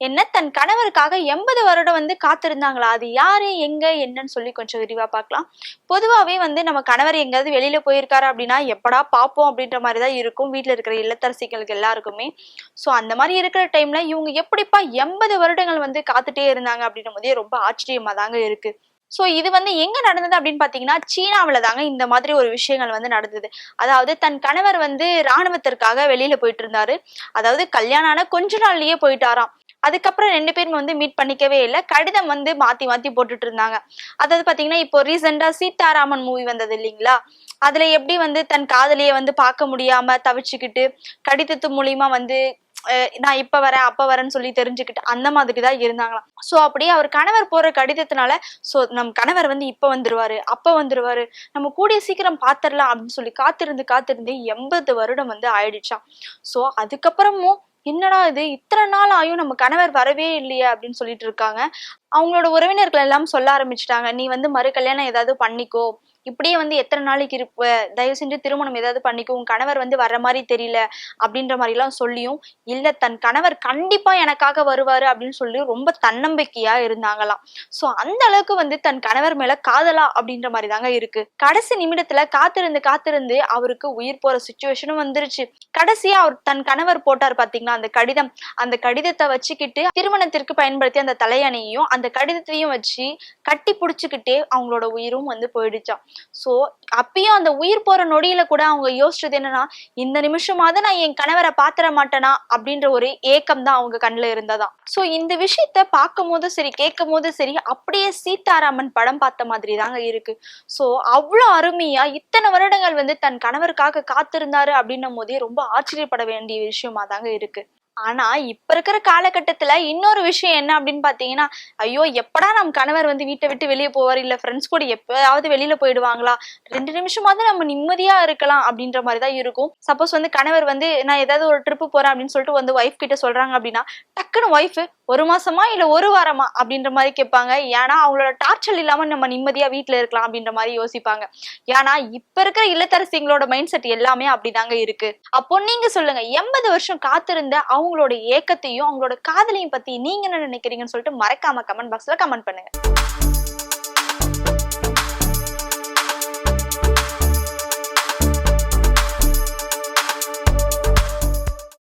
என்ன தன் கணவருக்காக 80 வருடம் வந்து காத்திருந்தாங்களா? அது யாரு, எங்க, என்னன்னு சொல்லி கொஞ்சம் விரிவா பார்க்கலாம். பொதுவாவே வந்து நம்ம கணவர் எங்கேயாவது வெளியில போயிருக்காரு அப்படின்னா எப்படா பார்ப்போம் அப்படின்ற மாதிரிதான் இருக்கும் வீட்டுல இருக்கிற இல்லத்தரசிகளுக்கு எல்லாருக்குமே. சோ அந்த மாதிரி இருக்கிற டைம்ல இவங்க எப்படிப்பா 80 வருடங்கள் வந்து காத்துட்டே இருந்தாங்க அப்படின்னும் போதே ரொம்ப ஆச்சரியமா தாங்க இருக்கு. சோ இது வந்து எங்க நடந்தது அப்படின்னு பாத்தீங்கன்னா சீனாவில தாங்க இந்த மாதிரி ஒரு விஷயங்கள் வந்து நடந்தது. அதாவது தன் கணவர் வந்து ராணுவத்திற்காக வெளியில போயிட்டு இருந்தாரு. அதாவது கல்யாணம் ஆன கொஞ்ச நாள்லயே போயிட்டாராம். அதுக்கப்புறம் 2 பேரும் வந்து மீட் பண்ணிக்கவே இல்லை. கடிதம் வந்து மாத்தி மாத்தி போட்டுட்டு இருந்தாங்க. அதாவது பாத்தீங்கன்னா இப்போ ரீசெண்டா சீதாராமன் மூவி வந்தது இல்லைங்களா? அதுல எப்படி வந்து தன் காதலியை வந்து பார்க்க முடியாம தவிச்சுக்கிட்டு கடிதத்து மூலியமா வந்து நான் இப்ப வரேன் அப்ப வரேன்னு சொல்லி தெரிஞ்சுக்கிட்டு அந்த மாதிரிதான் இருந்தாங்களாம். சோ அப்படியே அவர் கணவர் போற கடிதத்தினால சோ நம் கணவர் வந்து இப்ப வந்துருவாரு அப்ப வந்துருவாரு, நம்ம கூடிய சீக்கிரம் பாத்திரலாம் அப்படின்னு சொல்லி காத்திருந்து காத்திருந்து 80 வருடம் வந்து ஆயிடுச்சாம். சோ அதுக்கப்புறமும் என்னடா இது இத்தனை நாள் ஆயும் நம்ம கணவர் வரவே இல்லையே அப்படின்னு சொல்லிட்டு இருக்காங்க. அவங்களோட உறவினர்கள் எல்லாம் சொல்ல ஆரம்பிச்சுட்டாங்க, நீ வந்து மறு கல்யாணம் ஏதாவது பண்ணிக்கோ, இப்படியே வந்து எத்தனை நாளைக்கு இருப்ப, தயவு செஞ்சு திருமணம் ஏதாவது பண்ணிக்கோ, உன் கணவர் வந்து வர்ற மாதிரி தெரியல அப்படின்ற மாதிரி எல்லாம் சொல்லியும் இல்ல தன் கணவர் கண்டிப்பா எனக்காக வருவாரு அப்படின்னு சொல்லி ரொம்ப தன்னம்பிக்கையா இருந்தாங்களாம். சோ அந்த அளவுக்கு வந்து தன் கணவர் மேல காதலா அப்படின்ற மாதிரி தாங்க இருக்கு. கடைசி நிமிடத்துல காத்திருந்து காத்திருந்து அவருக்கு உயிர் போற சுச்சுவேஷனும் வந்துருச்சு. கடைசியா அவர் தன் கணவர் போட்டார் பாத்தீங்களா அந்த கடிதம், அந்த கடிதத்தை வச்சுக்கிட்டு திருமணத்திற்கு பயன்படுத்தி அந்த தலையணையையும் அந்த கடிதத்தையும் வச்சு கட்டி புடிச்சுக்கிட்டே அவங்களோட உயிரும் வந்து போயிடுச்சாம். சோ அப்பயும் அந்த உயிர் போற நொடியில கூட அவங்க யோசிச்சது என்னன்னா, இந்த நிமிஷமாவது நான் என் கணவரை பாத்திர மாட்டேனா அப்படின்ற ஒரு ஏக்கம் தான் அவங்க கண்ணுல இருந்ததாம். சோ இந்த விஷயத்த பார்க்கும் போதும் சரி கேட்கும் போதும் சரி அப்படியே சீதாராமன் படம் பார்த்த மாதிரி தாங்க இருக்கு. சோ அவ்வளவு அருமையா இத்தனை வருடங்கள் வந்து தன் கணவருக்காக காத்திருந்தாரு அப்படின்னும் போதே ரொம்ப ஆச்சரியப்பட வேண்டிய விஷயமா தாங்க இருக்கு. ஆனா இப்ப இருக்கிற காலகட்டத்துல இன்னொரு விஷயம் என்ன அப்படின்னு பாத்தீங்கன்னா, ஐயோ எப்படா நம் கணவர் வந்து வீட்டை விட்டு வெளியே போவார், இல்ல ஃப்ரெண்ட்ஸ் கூட எப்பயாவது வெளியில போயிடுவாங்களா, 2 நிமிஷமாவது நம்ம நிம்மதியா இருக்கலாம் அப்படின்ற மாதிரிதான் இருக்கும். சப்போஸ் வந்து கணவர் வந்து நான் ஏதாவது ஒரு ட்ரிப்பு போறேன் அப்படின்னு சொல்லிட்டு வந்து ஒய்ஃப் கிட்ட சொல்றாங்க அப்படின்னா டக்குன்னு ஒய்ஃப் 1 மாசமா இல்ல 1 வாரமா அப்படின்ற மாதிரி கேட்பாங்க. ஏன்னா அவங்களோட டார்ச்சல் இல்லாம நம்ம நிம்மதியா வீட்டுல இருக்கலாம் அப்படின்ற மாதிரி யோசிப்பாங்க. ஏன்னா இப்ப இருக்கிற இல்லத்தரசிங்களோட மைண்ட் செட் எல்லாமே அப்படிதாங்க இருக்கு. அப்போ நீங்க சொல்லுங்க, 80 வருஷம் காத்திருந்த அவங்களோட ஏக்கத்தையும் அவங்களோட காதலையும் பத்தி நீங்க என்ன நினைக்கிறீங்கன்னு சொல்லிட்டு மறக்காம கமெண்ட் பாக்ஸ்ல கமெண்ட் பண்ணுங்க.